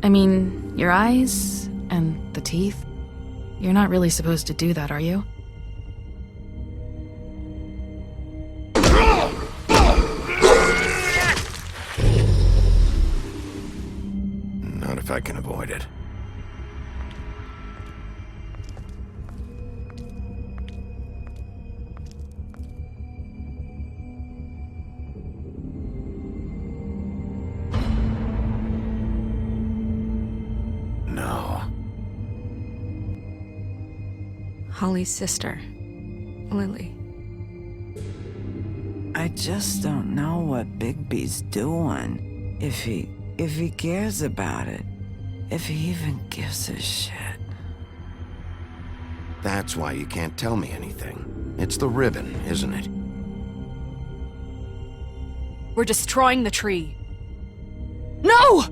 I mean, your eyes and the teeth. You're not really supposed to do that, are you? Not if I can avoid it. No. Holly's sister, Lily. I just don't know what Bigby's doing. If he cares about it. If he even gives a shit. That's why you can't tell me anything. It's the ribbon, isn't it? We're destroying the tree. No!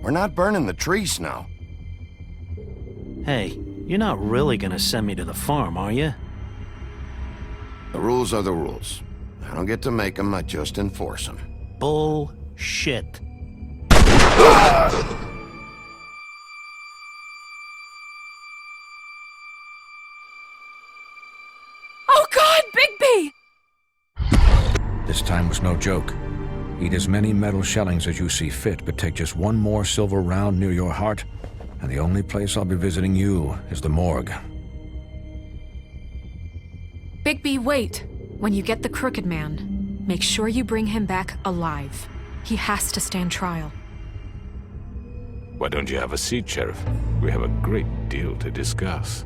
We're not burning the tree, Snow. Hey, you're not really gonna send me to the farm, are you? The rules are the rules. I don't get to make them, I just enforce them. Bullshit. Oh God, Bigby! This time was no joke. Eat as many metal shellings as you see fit, but take just one more silver round near your heart, and the only place I'll be visiting you is the morgue. Bigby, wait. When you get the Crooked Man, make sure you bring him back alive. He has to stand trial. Why don't you have a seat, Sheriff? We have a great deal to discuss.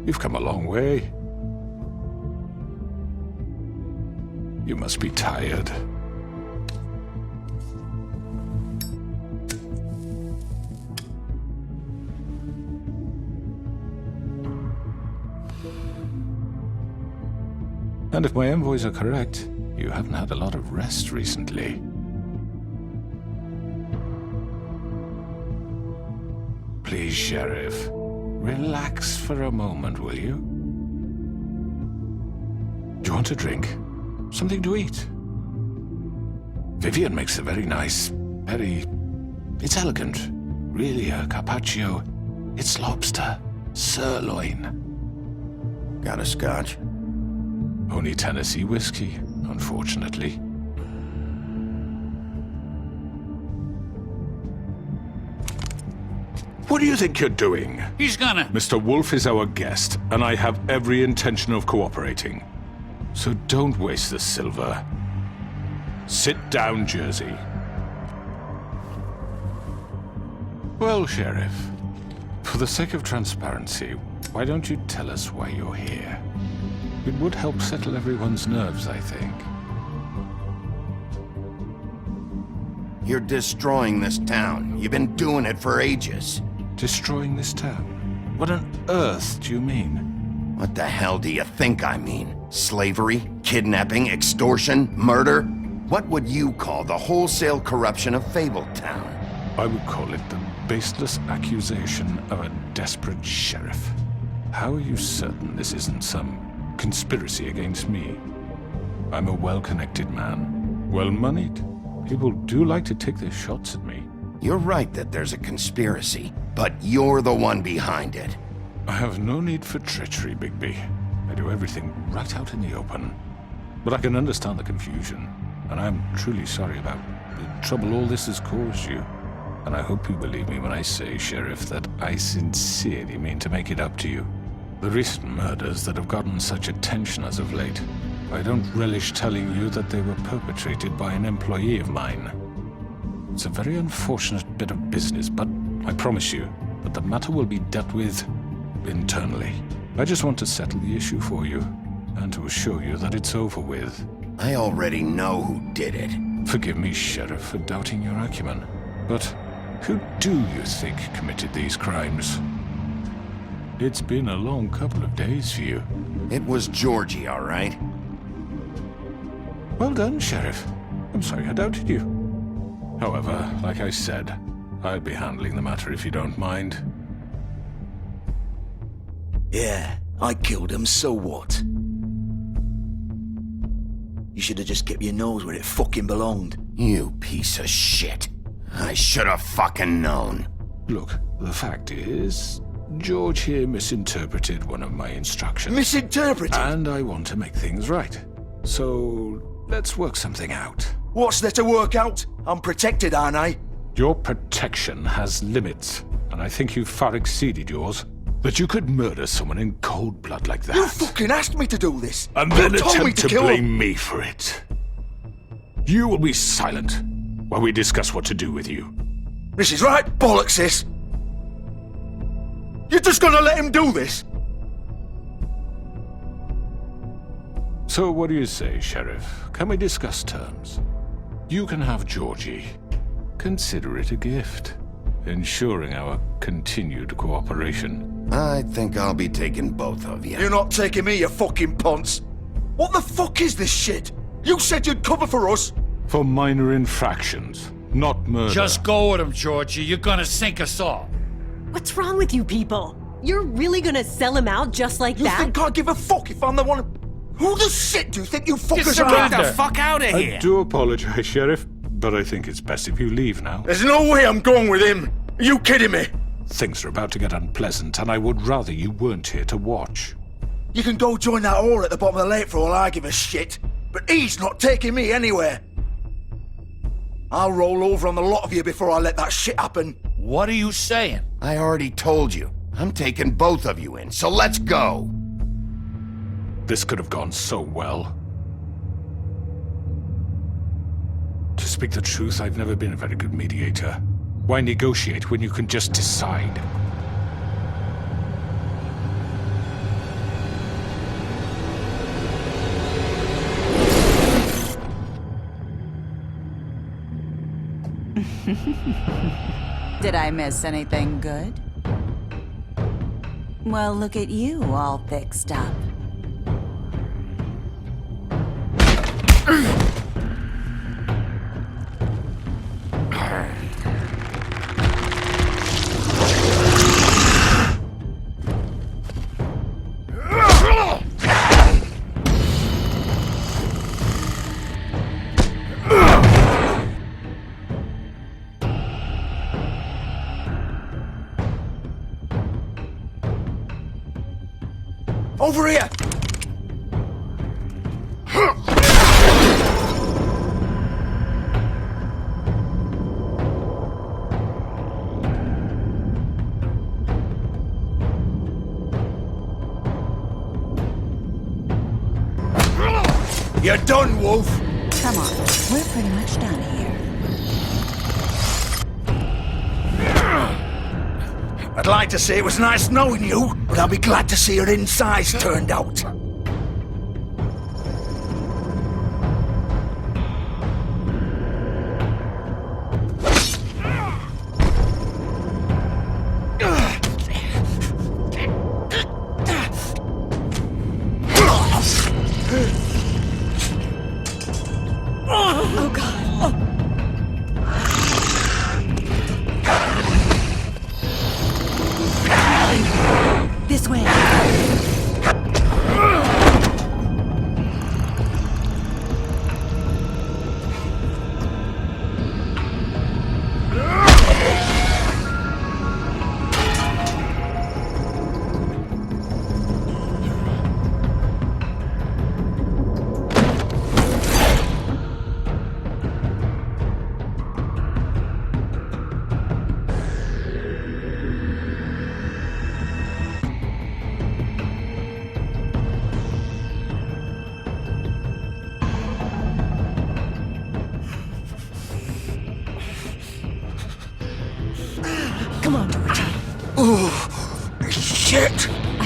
You've come a long way. You must be tired. And if my envoys are correct, you haven't had a lot of rest recently. Please, Sheriff. Relax for a moment, will you? Do you want a drink? Something to eat? Vivian makes a very nice, It's elegant. Really a carpaccio. It's lobster. Sirloin. Got a scotch? Only Tennessee whiskey, unfortunately. What do you think you're doing? He's gonna... Mr. Wolf is our guest, and I have every intention of cooperating. So don't waste the silver. Sit down, Jersey. Well, Sheriff, for the sake of transparency, why don't you tell us why you're here? It would help settle everyone's nerves, I think. You're destroying this town. You've been doing it for ages. Destroying this town? What on earth do you mean? What the hell do you think I mean? Slavery? Kidnapping? Extortion? Murder? What would you call the wholesale corruption of Fabletown? I would call it the baseless accusation of a desperate sheriff. How are you certain this isn't some conspiracy against me? I'm a well-connected man, well-moneyed. People do like to take their shots at me. You're right that there's a conspiracy, but you're the one behind it. I have no need for treachery, Bigby. I do everything right out in the open. But I can understand the confusion, and I'm truly sorry about the trouble all this has caused you. And I hope you believe me when I say, Sheriff, that I sincerely mean to make it up to you. The recent murders that have gotten such attention as of late, I don't relish telling you that they were perpetrated by an employee of mine. It's a very unfortunate bit of business, but I promise you that the matter will be dealt with internally. I just want to settle the issue for you, and to assure you that it's over with. I already know who did it. Forgive me, Sheriff, for doubting your acumen, but who do you think committed these crimes? It's been a long couple of days for you. It was Georgie, all right? Well done, Sheriff. I'm sorry I doubted you. However, like I said, I'll be handling the matter if you don't mind. Yeah, I killed him, so what? You should have just kept your nose where it fucking belonged. You piece of shit. I should have fucking known. Look, the fact is, George here misinterpreted one of my instructions. Misinterpreted? And I want to make things right. So, let's work something out. What's there to work out? I'm protected, aren't I? Your protection has limits, and I think you've far exceeded yours. That you could murder someone in cold blood like that. You fucking asked me to do this! And then You told me attempt to kill blame him. me for it. You will be silent while we discuss what to do with you. This is right bollocks, sis! You're just gonna let him do this? So what do you say, Sheriff? Can we discuss terms? You can have Georgie. Consider it a gift, ensuring our continued cooperation. I think I'll be taking both of you. You're not taking me, you fucking ponce! What the fuck is this shit? You said you'd cover for us! For minor infractions, not murder. Just go with him, Georgie. You're gonna sink us all. What's wrong with you people? You're really gonna sell him out just like You that? think I give a fuck if I'm the one? Who the shit do you think you fuckers surrender. are? Get the fuck out of I do apologize, Sheriff, but I think it's best if you leave now. There's no way I'm going with him! Are you kidding me? Things are about to get unpleasant, and I would rather you weren't here to watch. You can go join that whore at the bottom of the lake for all I give a shit, but he's not taking me anywhere. I'll roll over on the lot of you before I let that shit happen. What are you saying? I already told you. I'm taking both of you in, so let's go. This could have gone so well. To speak the truth, I've never been a very good mediator. Why negotiate when you can just decide? Did I miss anything good? Well, look at you, all fixed up. Over here! You're done, Wolf! Come on, we're pretty much done here. I'd like to say it was nice knowing you, but I'll be glad to see your insides turned out. Oh god. This way.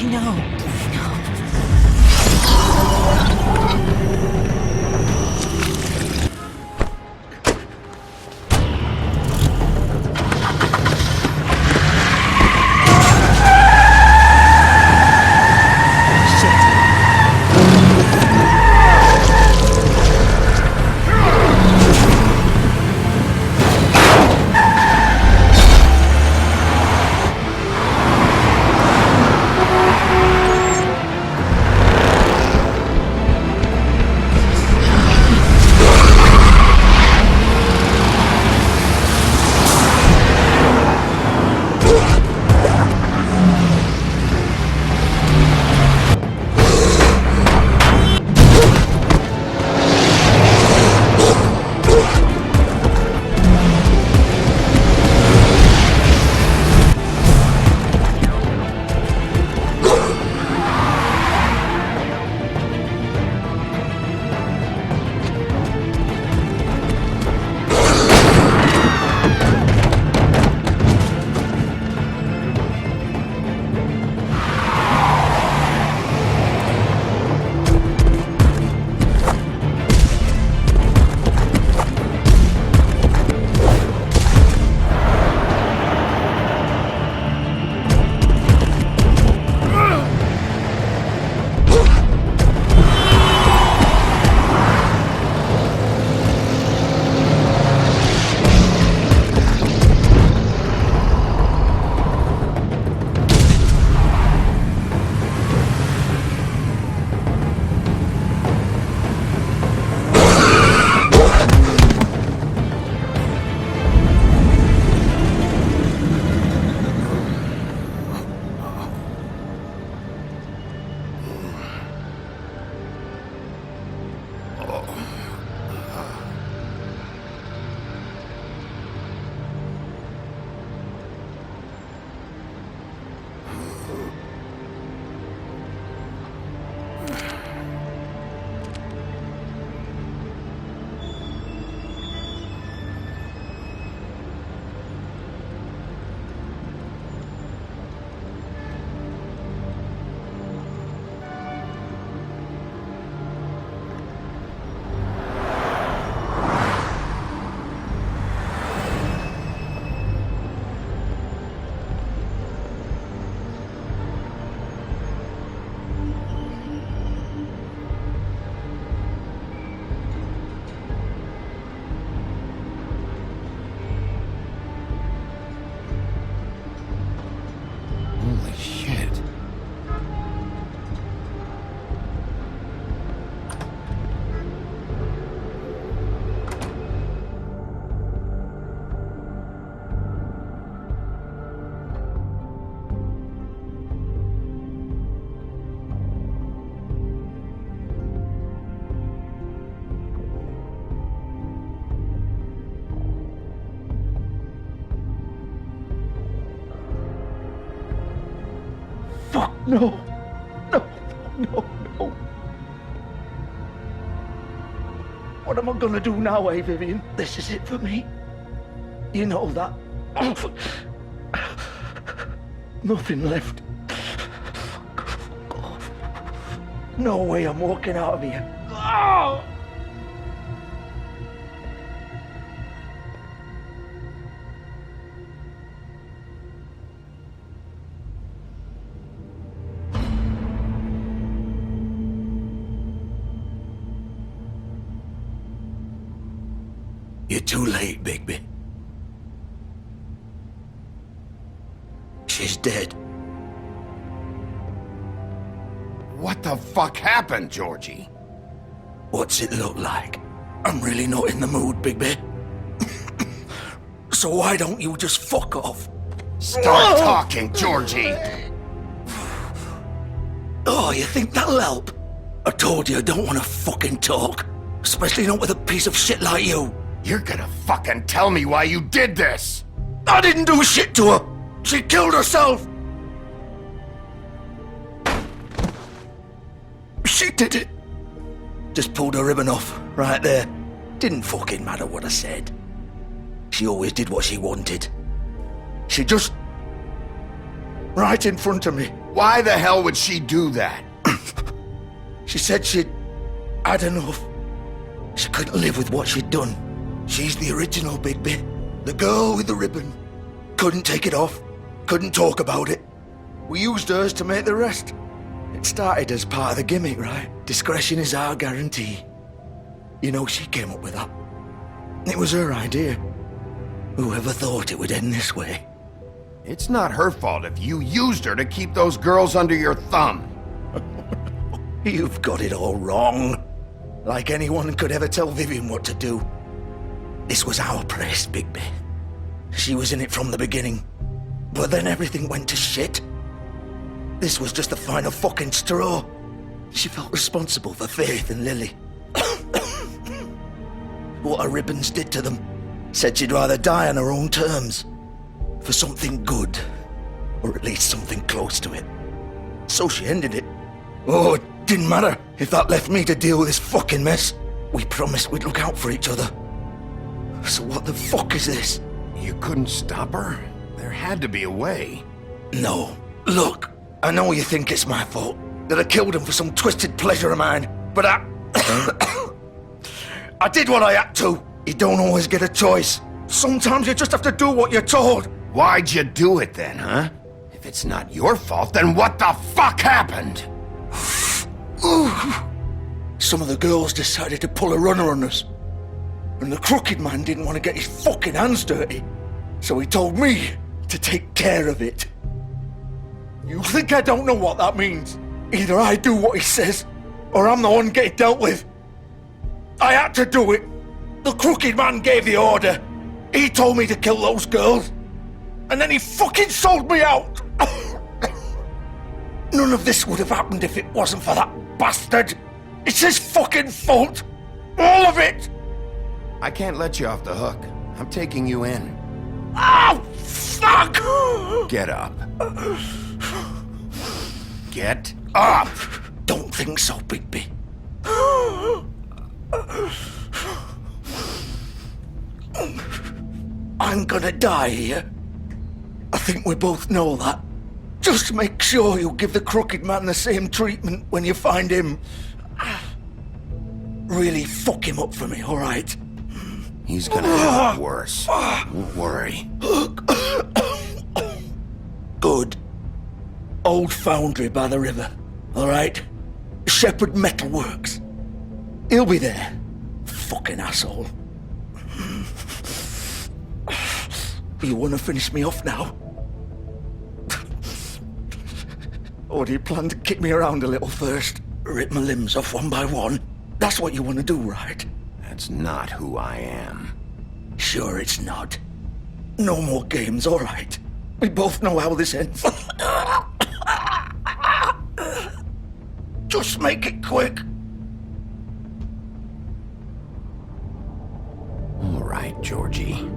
No. No. No. No. What am I gonna do now, eh, Vivian? This is it for me. You know that. Nothing left. Fuck off. No way I'm walking out of here. Oh! You're too late, Bigby. She's dead. What the fuck happened, Georgie? What's it look like? I'm really not in the mood, Bigby. So why don't you just fuck off? Start talking, Georgie! Oh, you think that'll help? I told you I don't want to fucking talk. Especially not with a piece of shit like you. You're gonna fucking tell me why you did this! I didn't do shit to her! She killed herself! She did it! Just pulled her ribbon off, right there. Didn't fucking matter what I said. She always did what she wanted. She just... right in front of me. Why the hell would she do that? She said she'd had enough. She couldn't live with what she'd done. She's the original Bigby. The girl with the ribbon. Couldn't take it off. Couldn't talk about it. We used hers to make the rest. It started as part of the gimmick, right? Discretion is our guarantee. You know, she came up with that. It was her idea. Whoever thought it would end this way? It's not her fault if you used her to keep those girls under your thumb. You've got it all wrong. Like anyone could ever tell Vivian what to do. This was our place, Bigby. She was in it from the beginning. But then everything went to shit. This was just the final fucking straw. She felt responsible for Faith and Lily. What her ribbons did to them. Said she'd rather die on her own terms. For something good. Or at least something close to it. So she ended it. Oh, it didn't matter if that left me to deal with this fucking mess. We promised we'd look out for each other. So what the fuck is this? You couldn't stop her? There had to be a way. No. Look, I know you think it's my fault. That I killed him for some twisted pleasure of mine. But I did what I had to. You don't always get a choice. Sometimes you just have to do what you're told. Why'd you do it then, huh? If it's not your fault, then what the fuck happened? Some of the girls decided to pull a runner on us. And the crooked man didn't want to get his fucking hands dirty. So he told me to take care of it. You think I don't know what that means? Either I do what he says, or I'm the one getting dealt with. I had to do it. The crooked man gave the order. He told me to kill those girls. And then he fucking sold me out. None of this would have happened if it wasn't for that bastard. It's his fucking fault. All of it. I can't let you off the hook. I'm taking you in. Oh, fuck! Get up. Get up! Don't think so, Bigby. I'm gonna die here. I think we both know that. Just make sure you give the crooked man the same treatment when you find him. Really fuck him up for me, all right? He's gonna have it worse. Don't worry. Good. Old foundry by the river, all right? Shepherd Metalworks. He'll be there. Fucking asshole. You want to finish me off now? Or do you plan to kick me around a little first? Rip my limbs off one by one? That's what you want to do, right? That's not who I am. Sure it's not. No more games, all right? We both know how this ends. Just make it quick. All right, Georgie.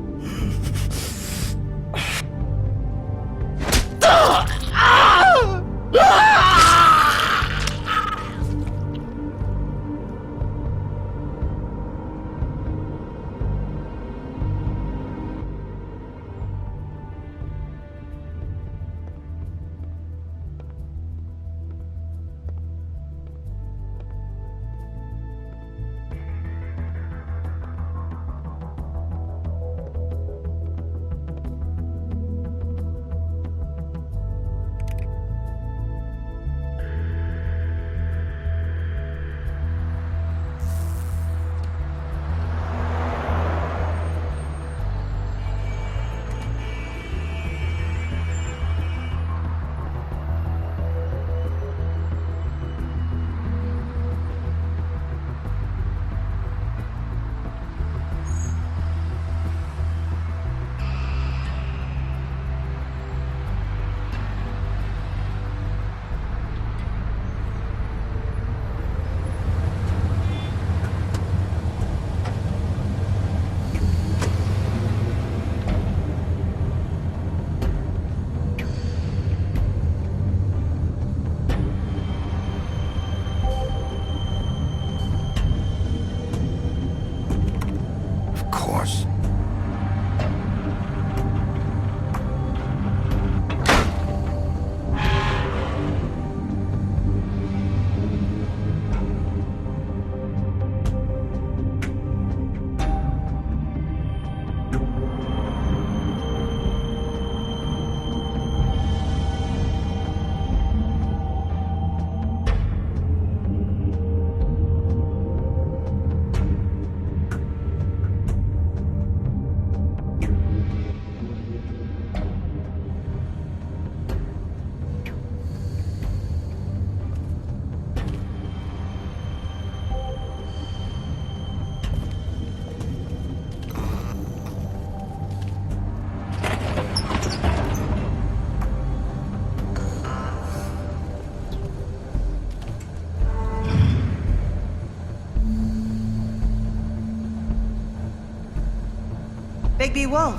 Bigby Wolf.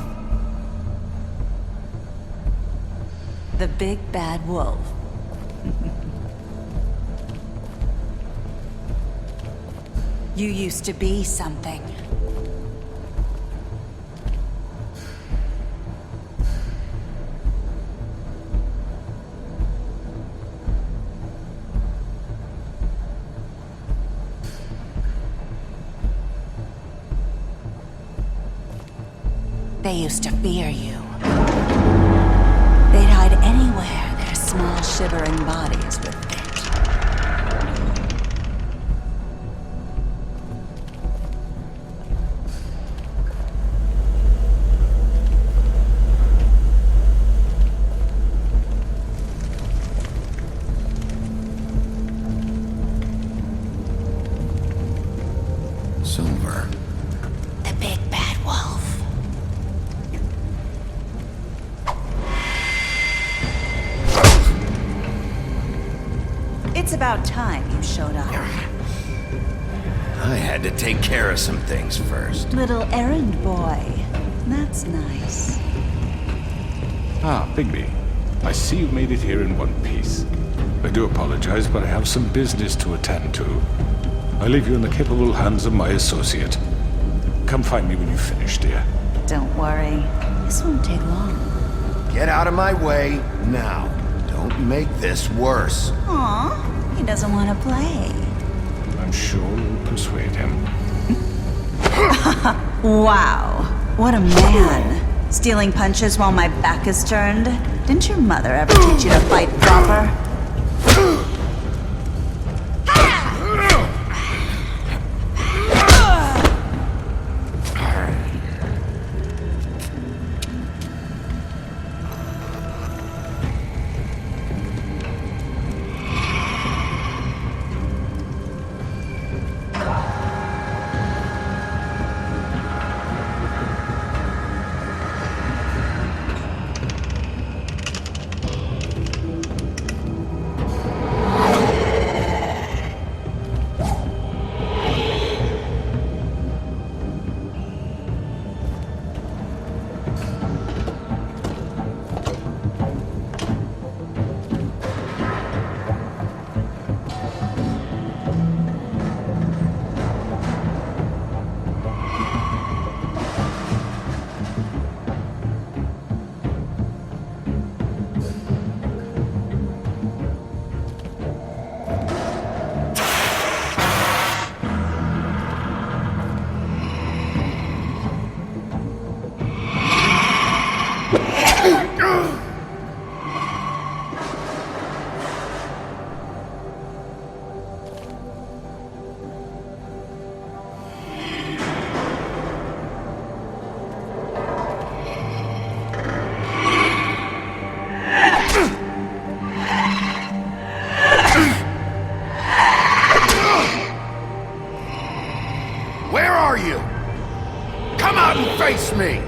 The big bad wolf. You used to be something. They used to fear you. They'd hide anywhere their small shivering bodies would fit. Silver. The big bad wolf. It's about time you showed up. I had to take care of some things first. Little errand boy. That's nice. Ah, Bigby. I see you made it here in one piece. I do apologize, but I have some business to attend to. I leave you in the capable hands of my associate. Come find me when you finish, dear. Don't worry. This won't take long. Get out of my way now. Don't make this worse. Aw, he doesn't want to play. I'm sure you'll persuade him. Wow, what a man. Stealing punches while my back is turned? Didn't your mother ever teach you to fight proper? Where are you? Come out and face me!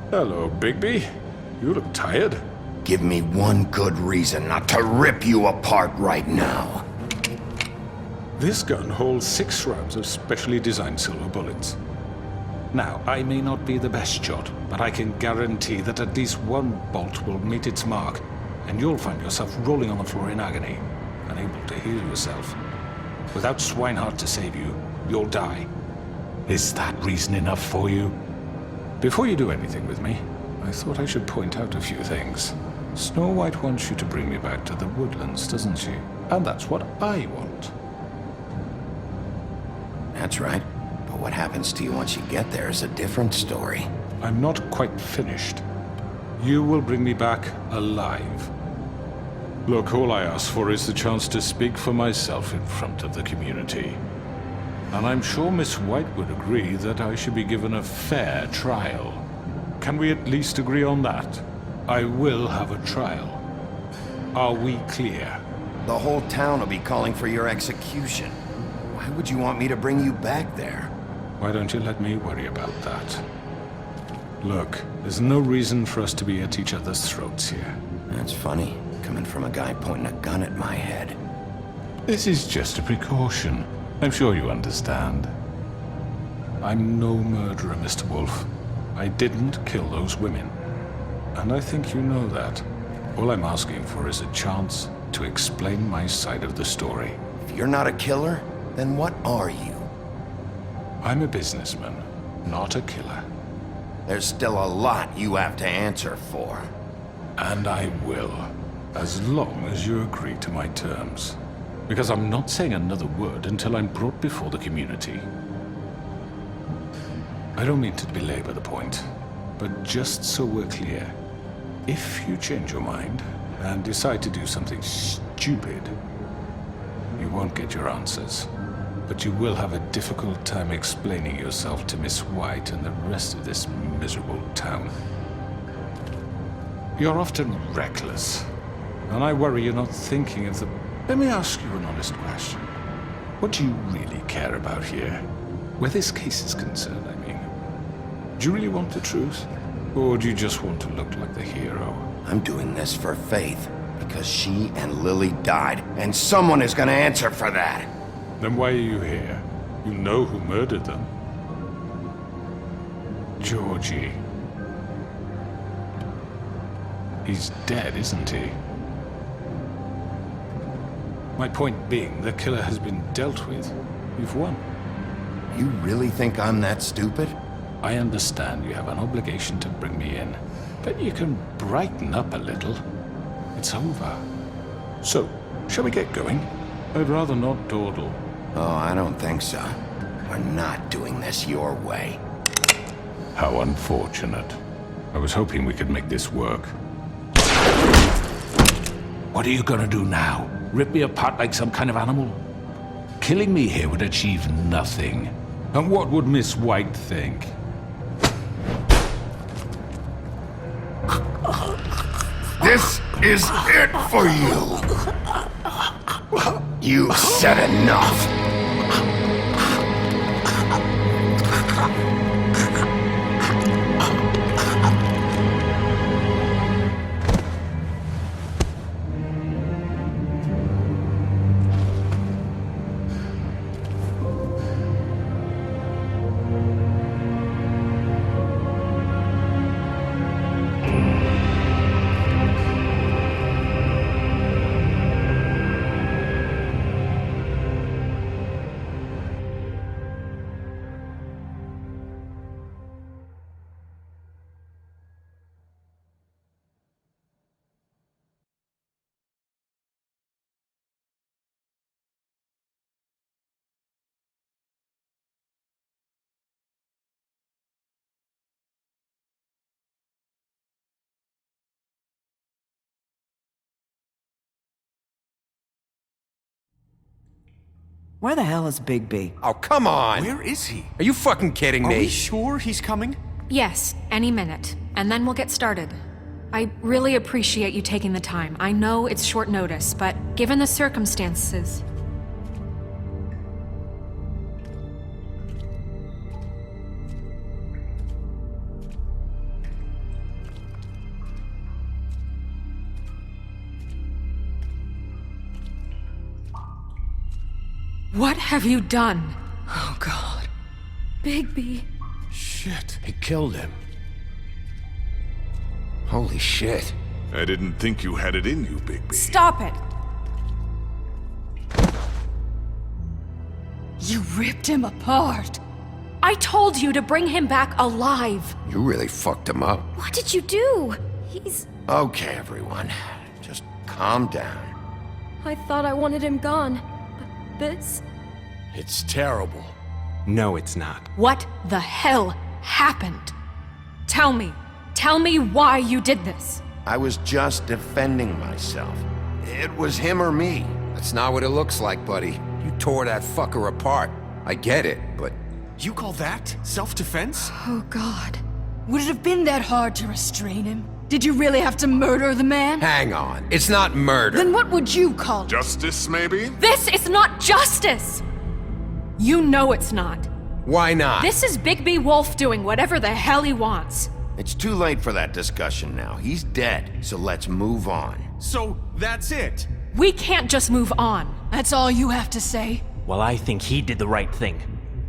Hello, Bigby. You look tired. Give me one good reason not to rip you apart right now. This gun holds 6 rounds of specially designed silver bullets. Now, I may not be the best shot, but I can guarantee that at least one bolt will meet its mark, and you'll find yourself rolling on the floor in agony, unable to heal yourself. Without Swinehart to save you, you'll die. Is that reason enough for you? Before you do anything with me, I thought I should point out a few things. Snow White wants you to bring me back to the woodlands, doesn't she? And that's what I want. That's right. But what happens to you once you get there is a different story. I'm not quite finished. You will bring me back alive. Look, all I ask for is the chance to speak for myself in front of the community. And I'm sure Miss White would agree that I should be given a fair trial. Can we at least agree on that? I will have a trial. Are we clear? The whole town will be calling for your execution. Why would you want me to bring you back there? Why don't you let me worry about that? Look, there's no reason for us to be at each other's throats here. That's funny, coming from a guy pointing a gun at my head. This is just a precaution. I'm sure you understand. I'm no murderer, Mr. Wolf. I didn't kill those women. And I think you know that. All I'm asking for is a chance to explain my side of the story. If you're not a killer, then what are you? I'm a businessman, not a killer. There's still a lot you have to answer for. And I will, as long as you agree to my terms. Because I'm not saying another word until I'm brought before the community. I don't mean to belabor the point, but just so we're clear, if you change your mind and decide to do something stupid, you won't get your answers. But you will have a difficult time explaining yourself to Miss White and the rest of this miserable town. You're often reckless, and I worry you're not thinking of the... Let me ask you an honest question. What do you really care about here? Where this case is concerned, I mean. Do you really want the truth? Or do you just want to look like the hero? I'm doing this for Faith, because she and Lily died, and someone is gonna answer for that. Then why are you here? You know who murdered them. Georgie. He's dead, isn't he? My point being, the killer has been dealt with. You've won. You really think I'm that stupid? I understand you have an obligation to bring me in, but you can brighten up a little. It's over. So, shall we get going? I'd rather not dawdle. Oh, I don't think so. We're not doing this your way. How unfortunate. I was hoping we could make this work. What are you gonna do now? Rip me apart like some kind of animal? Killing me here would achieve nothing. And what would Miss White think? This is it for you! You said enough! Where the hell is Bigby? Oh, come on! Where is he? Are you fucking kidding Are me? we sure he's coming? Yes, any minute. And then we'll get started. I really appreciate you taking the time. I know it's short notice, but given the circumstances... What have you done? Oh, God. Bigby. Shit. He killed him. Holy shit. I didn't think you had it in you, Bigby. Stop it! You ripped him apart. I told you to bring him back alive. You really fucked him up. What did you do? He's... Okay, everyone. Just calm down. I thought I wanted him gone. But this... It's terrible. No, it's not. What the hell happened? Tell me. Tell me why you did this. I was just defending myself. It was him or me. That's not what it looks like, buddy. You tore that fucker apart. I get it, but... You call that self-defense? Oh, God. Would it have been that hard to restrain him? Did you really have to murder the man? Hang on. It's not murder. Then what would you call it? Justice, maybe? This is not justice! You know it's not. Why not? This is Bigby Wolf doing whatever the hell he wants. It's too late for that discussion now. He's dead, so let's move on. So, that's it? We can't just move on. That's all you have to say? Well, I think he did the right thing.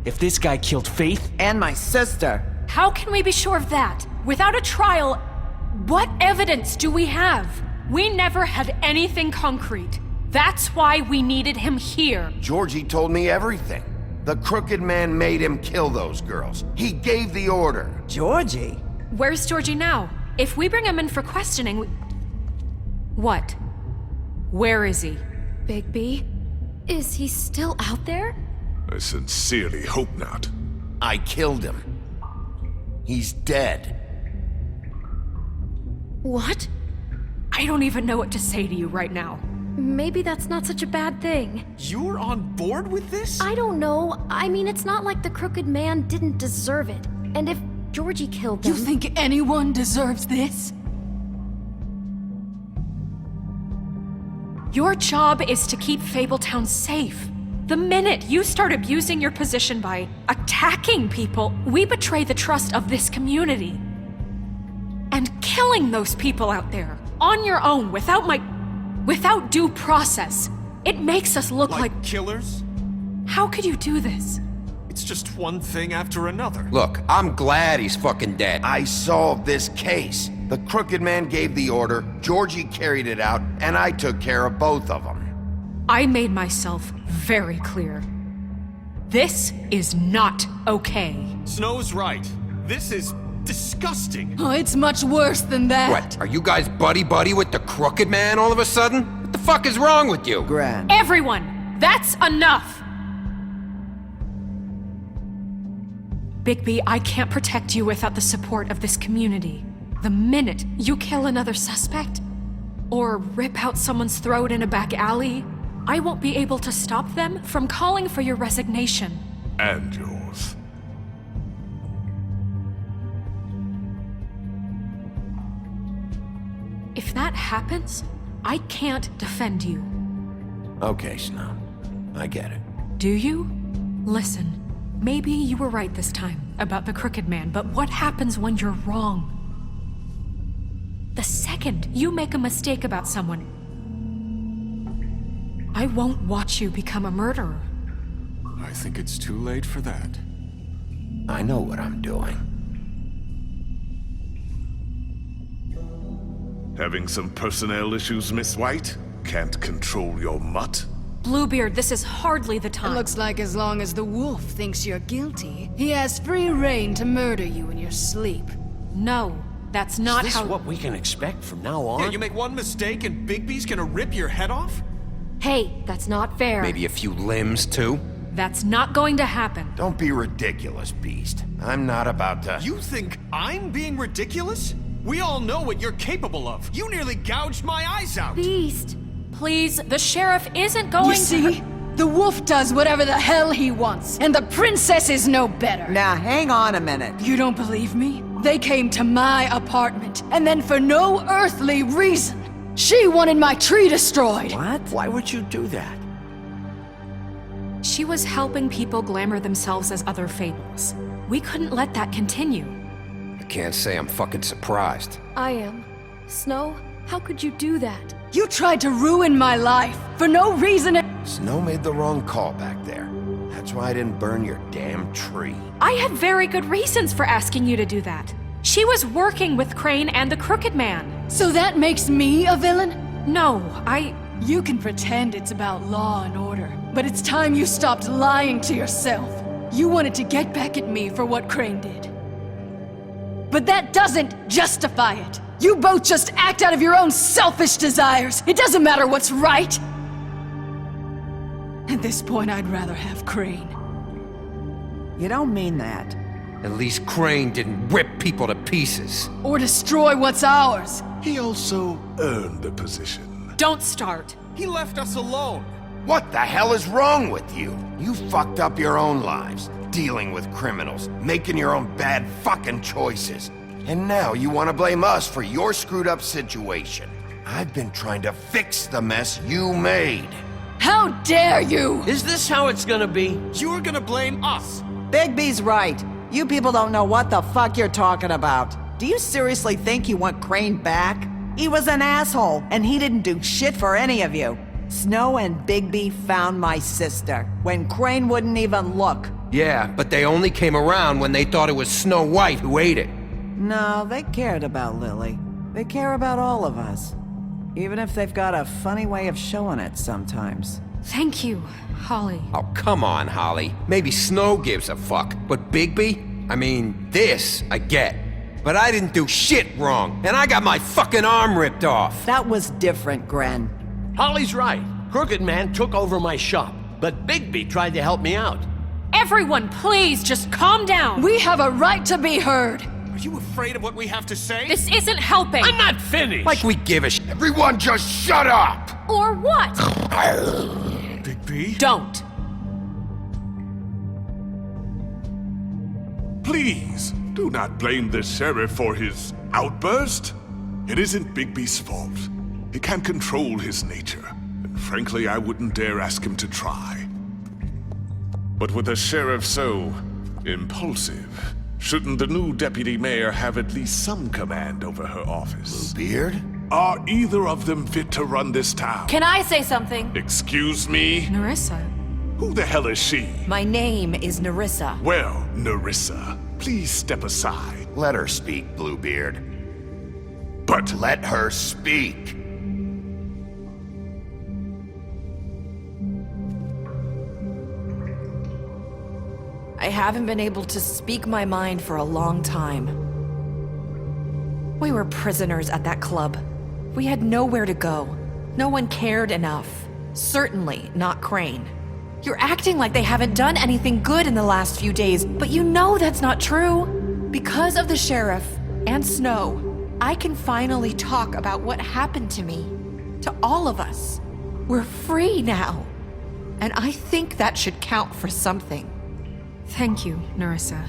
If this guy killed Faith... And my sister. How can we be sure of that? Without a trial, what evidence do we have? We never had anything concrete. That's why we needed him here. Georgie told me everything. The crooked man made him kill those girls. He gave the order. Georgie? Where's Georgie now? If we bring him in for questioning, What? Where is he? Bigby? Is he still out there? I sincerely hope not. I killed him. He's dead. What? I don't even know what to say to you right now. Maybe that's not such a bad thing. You're on board with this? I don't know. I mean, it's not like the crooked man didn't deserve it. And if Georgie killed them... You think anyone deserves this? Your job is to keep Fabletown safe. The minute you start abusing your position by attacking people, we betray the trust of this community. And killing those people out there, on your own, without due process, it makes us look like killers? How could you do this? It's just one thing after another. Look, I'm glad he's fucking dead. I solved this case. The crooked man gave the order, Georgie carried it out, and I took care of both of them. I made myself very clear. This is not okay. Snow's right. This is disgusting. Oh, it's much worse than that. What, are you guys buddy-buddy with the crooked man all of a sudden? What the fuck is wrong with you? Gran. Everyone, that's enough! Bigby, I can't protect you without the support of this community. The minute you kill another suspect, or rip out someone's throat in a back alley, I won't be able to stop them from calling for your resignation. And yours. If that happens, I can't defend you. Okay, Snow. I get it. Do you? Listen, maybe you were right this time about the crooked man, but what happens when you're wrong? The second you make a mistake about someone, I won't watch you become a murderer. I think it's too late for that. I know what I'm doing. Having some personnel issues, Miss White? Can't control your mutt? Bluebeard, this is hardly the time. It looks like as long as the wolf thinks you're guilty, he has free reign to murder you in your sleep. No, that's not Is this how- what we can expect from now on? Yeah, you make one mistake and Bigby's gonna rip your head off? Hey, that's not fair. Maybe a few limbs, too? That's not going to happen. Don't be ridiculous, Beast. I'm not about to... You think I'm being ridiculous? We all know what you're capable of. You nearly gouged my eyes out. Beast. Please, the sheriff isn't going You see? The wolf does whatever the hell he wants, and the princess is no better. Now, hang on a minute. You don't believe me? They came to my apartment, and then for no earthly reason, she wanted my tree destroyed. What? Why would you do that? She was helping people glamour themselves as other fables. We couldn't let that continue. I can't say I'm fucking surprised. I am. Snow, how could you do that? You tried to ruin my life for no reason. Snow made the wrong call back there. That's why I didn't burn your damn tree. I had very good reasons for asking you to do that. She was working with Crane and the Crooked Man. So that makes me a villain? No, You can pretend it's about law and order, but it's time you stopped lying to yourself. You wanted to get back at me for what Crane did. But that doesn't justify it. You both just act out of your own selfish desires. It doesn't matter what's right. At this point, I'd rather have Crane. You don't mean that. At least Crane didn't rip people to pieces. Or destroy what's ours. He also earned the position. don't start. He left us alone. What the hell is wrong with you? You fucked up your own lives, dealing with criminals, making your own bad fucking choices. And now you want to blame us for your screwed up situation. I've been trying to fix the mess you made. How dare you! Is this how it's gonna be? You're gonna blame us. Bigby's right. You people don't know what the fuck you're talking about. Do you seriously think you want Crane back? He was an asshole, and he didn't do shit for any of you. Snow and Bigby found my sister, when Crane wouldn't even look. Yeah, but they only came around when they thought it was Snow White who ate it. No, they cared about Lily. They care about all of us. Even if they've got a funny way of showing it sometimes. Thank you, Holly. Oh, come on, Holly. Maybe Snow gives a fuck, but Bigby? I mean, this I get. But I didn't do shit wrong, and I got my fucking arm ripped off. That was different, Gren. Holly's right. Crooked Man took over my shop, but Bigby tried to help me out. Everyone, please, just calm down. We have a right to be heard. Are you afraid of what we have to say? This isn't helping. I'm not finished! Like we give a shit. Everyone just shut up! Or what? Bigby? Don't. Please, do not blame the sheriff for his outburst. It isn't Bigby's fault. He can't control his nature, and frankly, I wouldn't dare ask him to try. But with a sheriff so impulsive, shouldn't the new deputy mayor have at least some command over her office? Beard? Are either of them fit to run this town? Can I say something? Excuse me? Nerissa. Who the hell is she? My name is Nerissa. Well, Nerissa, please step aside. Let her speak, Bluebeard. But let her speak. I haven't been able to speak my mind for a long time. We were prisoners at that club. We had nowhere to go. No one cared enough. Certainly not Crane. You're acting like they haven't done anything good in the last few days, but you know that's not true. Because of the sheriff and Snow, I can finally talk about what happened to me. To all of us. We're free now. And I think that should count for something. Thank you, Nerissa.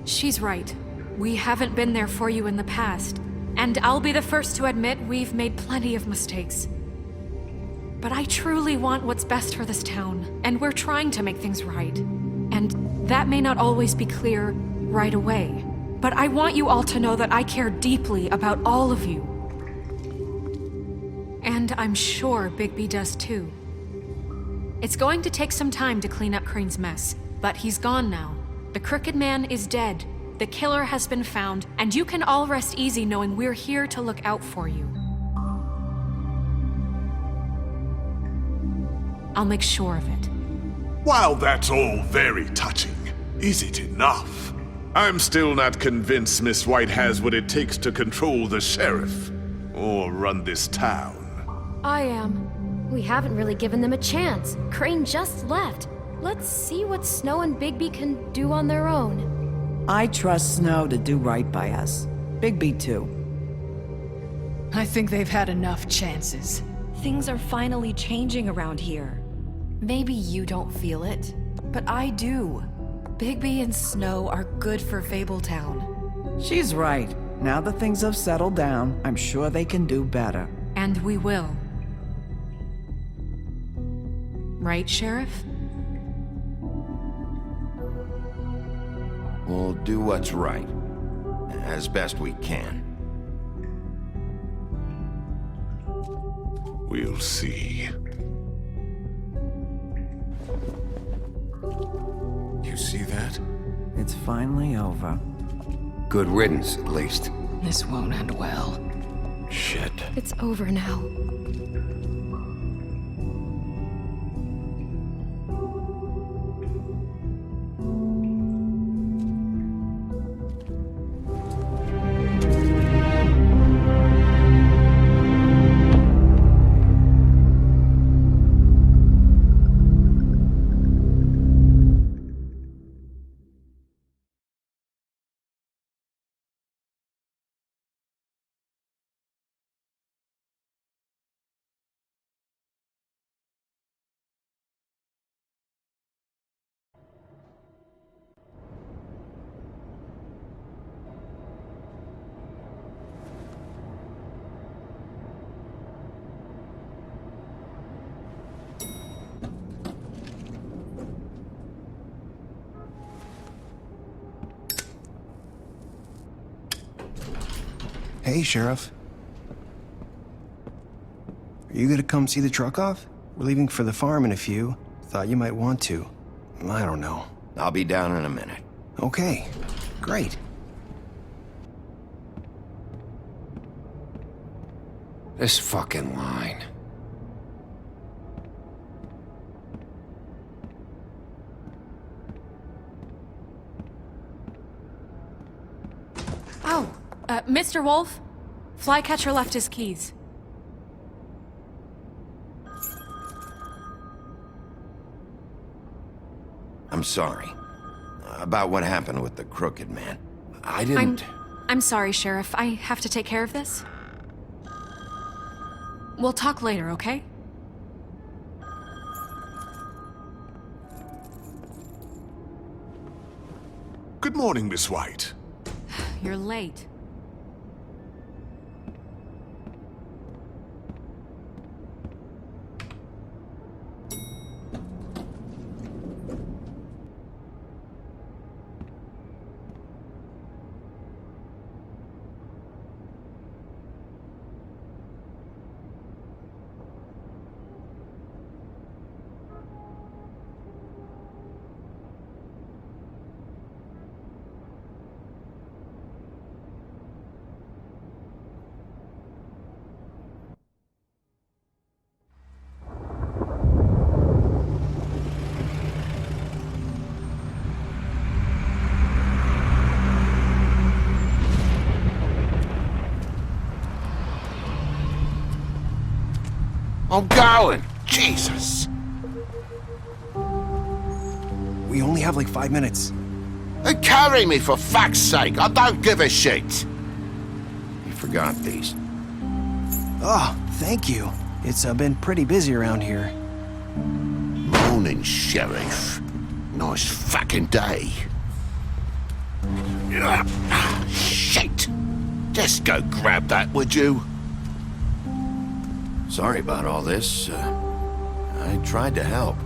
She's right. We haven't been there for you in the past. And I'll be the first to admit we've made plenty of mistakes. But I truly want what's best for this town, and we're trying to make things right. And that may not always be clear right away. But I want you all to know that I care deeply about all of you. And I'm sure Bigby does too. It's going to take some time to clean up Crane's mess, but he's gone now. The Crooked Man is dead, the killer has been found, and you can all rest easy knowing we're here to look out for you. I'll make sure of it. while that's all very touching, is it enough? I'm still not convinced Miss White has what it takes to control the sheriff, or run this town. I am. We haven't really given them a chance. Crane just left. Let's see what Snow and Bigby can do on their own. I trust Snow to do right by us. Bigby too. I think they've had enough chances. Things are finally changing around here. Maybe you don't feel it, but I do. Bigby and Snow are good for Fabletown. She's right. Now that things have settled down, I'm sure they can do better. And we will. Right, Sheriff? We'll do what's right, as best we can. We'll see. You see that? It's finally over. Good riddance, at least. This won't end well. Shit. It's over now. Hey, Sheriff. Are you gonna come see the truck off? We're leaving for the farm in a few. Thought you might want to. I don't know. I'll be down in a minute. Okay, great. This fucking line. Oh, Mr. Wolf, Flycatcher left his keys. I'm sorry. About what happened with the Crooked Man. I didn't... I'm sorry, Sheriff. I have to take care of this. We'll talk later, okay? Good morning, Miss White. You're late. I'm going! Jesus! We only have like 5 minutes. Carry me, for fuck's sake! I don't give a shit! You forgot these. Oh, thank you. It's been pretty busy around here. Morning, Sheriff. Nice fucking day. Shit! Just go grab that, would you? Sorry about all this. I tried to help.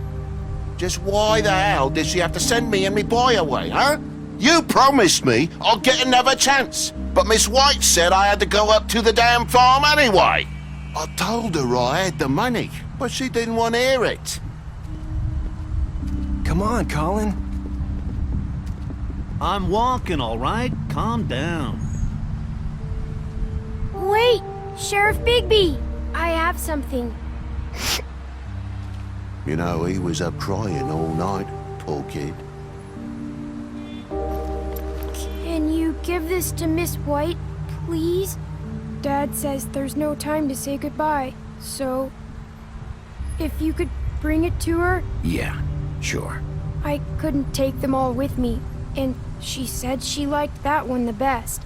Just why the hell did she have to send me and me boy away, huh? You promised me I'll get another chance, but Miss White said I had to go up to the damn farm anyway. I told her I had the money, but she didn't want to hear it. Come on, Colin. I'm walking, all right? Calm down. Wait! Sheriff Bigby! I have something. You know, he was up crying all night, poor kid. Can you give this to Miss White, please? Dad says there's no time to say goodbye, so... if you could bring it to her? Yeah, sure. I couldn't take them all with me, and she said she liked that one the best.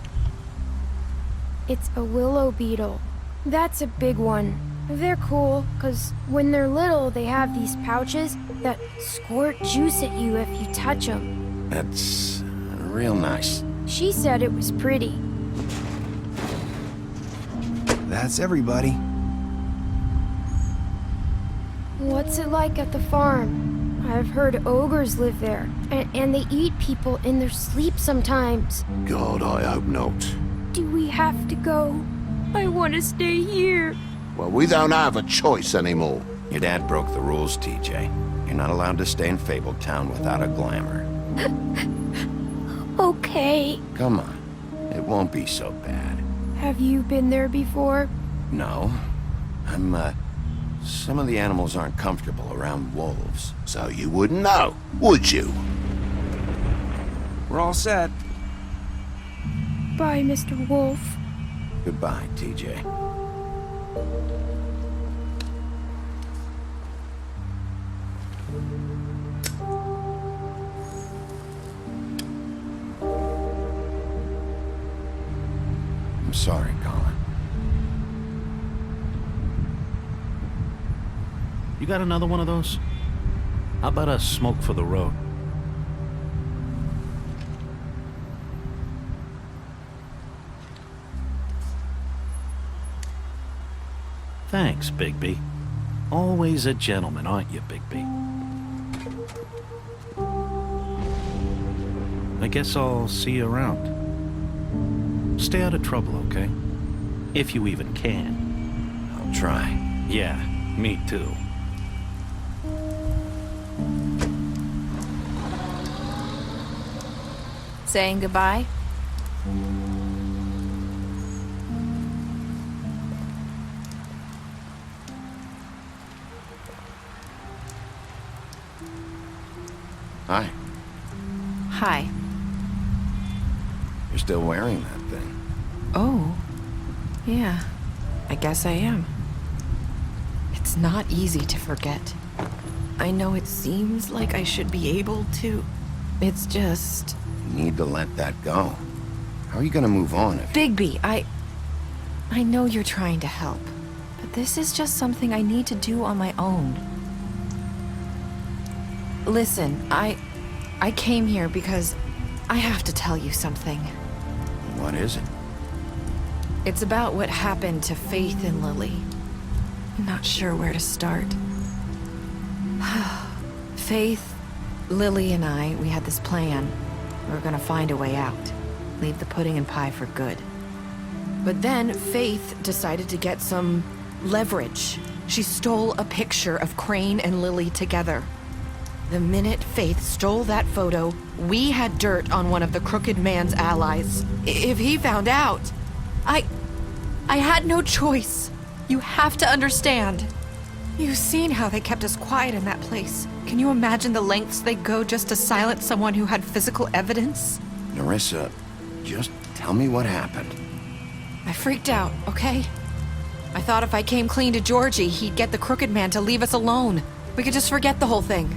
It's a willow beetle. That's a big one. They're cool, 'cause when they're little, they have these pouches that squirt juice at you if you touch them. That's real nice. She said it was pretty. That's everybody. What's it like at the farm? I've heard ogres live there, and they eat people in their sleep sometimes. God, I hope not. Do we have to go? I want to stay here. Well, we don't have a choice anymore. Your dad broke the rules, TJ. You're not allowed to stay in Fabletown without a glamour. Okay. Come on. It won't be so bad. Have you been there before? No. Some of the animals aren't comfortable around wolves. So you wouldn't know, would you? We're all set. Bye, Mr. Wolf. Goodbye, TJ. I'm sorry, Colin. You got another one of those? How about a smoke for the road? Thanks, Bigby. Always a gentleman, aren't you, Bigby? I guess I'll see you around. Stay out of trouble, okay? If you even can. I'll try. Yeah, me too. Saying goodbye? Hi. Hi. You're still wearing that thing. Oh. Yeah. I guess I am. It's not easy to forget. I know it seems like I should be able to. It's just... You need to let that go. How are you gonna move on if... Bigby, I know you're trying to help, but this is just something I need to do on my own. Listen, I came here because I have to tell you something. What is it? It's about what happened to Faith and Lily. I'm not sure where to start. Faith, Lily, and I, we had this plan. We were gonna find a way out. Leave the pudding and pie for good. But then Faith decided to get some leverage. She stole a picture of Crane and Lily together. The minute Faith stole that photo, we had dirt on one of the Crooked Man's allies. If he found out, I had no choice. You have to understand. You've seen how they kept us quiet in that place. Can you imagine the lengths they'd go just to silence someone who had physical evidence? Nerissa, just tell me what happened. I freaked out, okay? I thought if I came clean to Georgie, he'd get the Crooked Man to leave us alone. We could just forget the whole thing.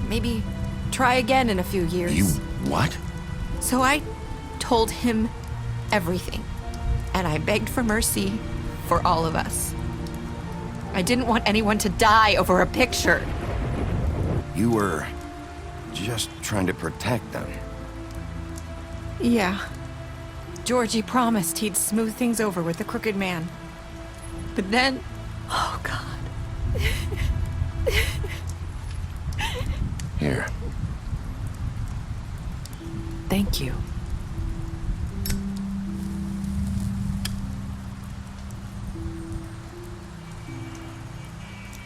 Maybe try again in a few years. You what? So I told him everything. And I begged for mercy for all of us. I didn't want anyone to die over a picture. You were just trying to protect them. Yeah. Georgie promised he'd smooth things over with the Crooked Man. But then... Oh, God. Here. Thank you.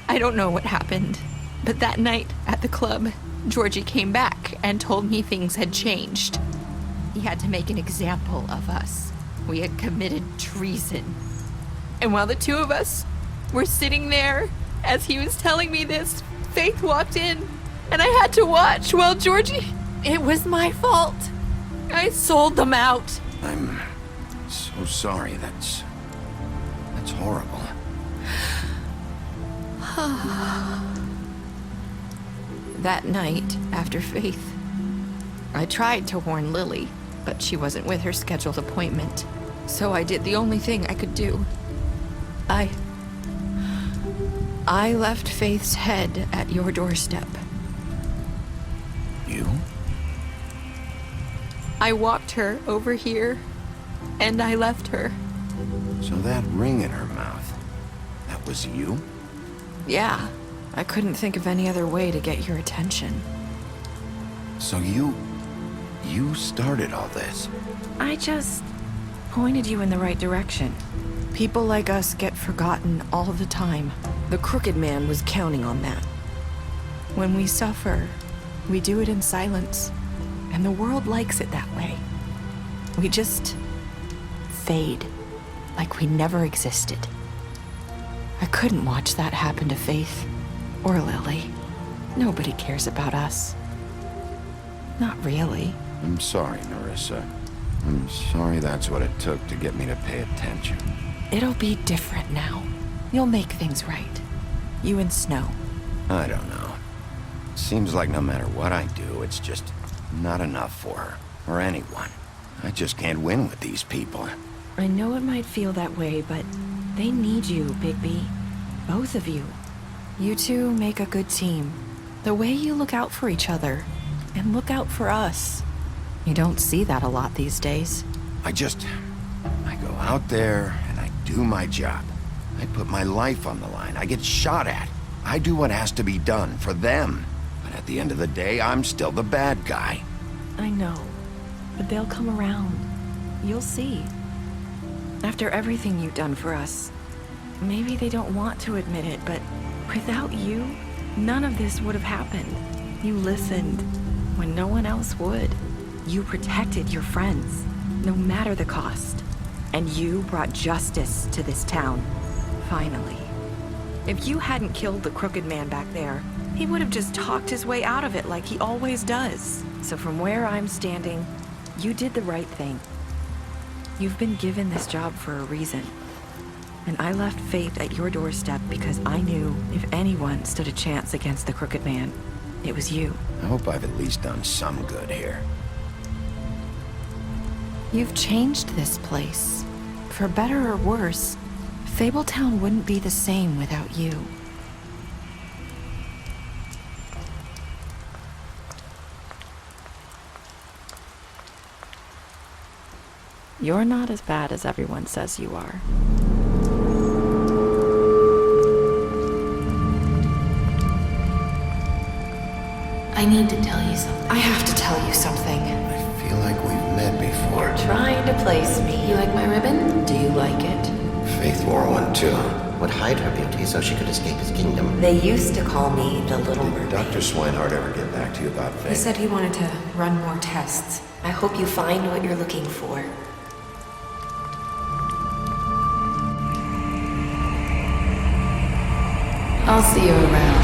I don't know what happened, but that night at the club, Georgie came back and told me things had changed. He had to make an example of us. We had committed treason. And while the two of us were sitting there, as he was telling me this, Faith walked in, and I had to watch while Georgie... It was my fault. I sold them out. I'm so sorry. That's horrible. That night, after Faith, I tried to warn Lily, but she wasn't with her scheduled appointment. So I did the only thing I could do. I left Faith's head at your doorstep. You? I walked her over here, and I left her. So that ring in her mouth, that was you? Yeah, I couldn't think of any other way to get your attention. So you started all this? I just pointed you in the right direction. People like us get forgotten all the time. The Crooked Man was counting on that. When we suffer, we do it in silence, and the world likes it that way. We just fade, like we never existed. I couldn't watch that happen to Faith, or Lily. Nobody cares about us. Not really. I'm sorry, Nerissa. I'm sorry that's what it took to get me to pay attention. It'll be different now. You'll make things right. You and Snow. I don't know. Seems like no matter what I do, it's just not enough for her, or anyone. I just can't win with these people. I know it might feel that way, but they need you, Bigby. Both of you. You two make a good team. The way you look out for each other, and look out for us. You don't see that a lot these days. I go out there and I do my job. I put my life on the line. I get shot at. I do what has to be done for them. But at the end of the day, I'm still the bad guy. I know, but they'll come around. You'll see. After everything you've done for us, maybe they don't want to admit it, but without you, none of this would have happened. You listened when no one else would. You protected your friends, no matter the cost. And you brought justice to this town, finally. If you hadn't killed the Crooked Man back there, he would have just talked his way out of it like he always does. So from where I'm standing, you did the right thing. You've been given this job for a reason. And I left Faith at your doorstep because I knew if anyone stood a chance against the Crooked Man, it was you. I hope I've at least done some good here. You've changed this place. For better or worse, Fabletown wouldn't be the same without you. You're not as bad as everyone says you are. I need to tell you something. I have to tell you something. I feel like we've met before. Trying to place me. You like my ribbon? Do you like it? Faith wore one too. Would hide her beauty so she could escape his kingdom. They used to call me the Little Mermaid. Did Dr. Swinehart ever get back to you about Faith? He said he wanted to run more tests. I hope you find what you're looking for. I'll see you around.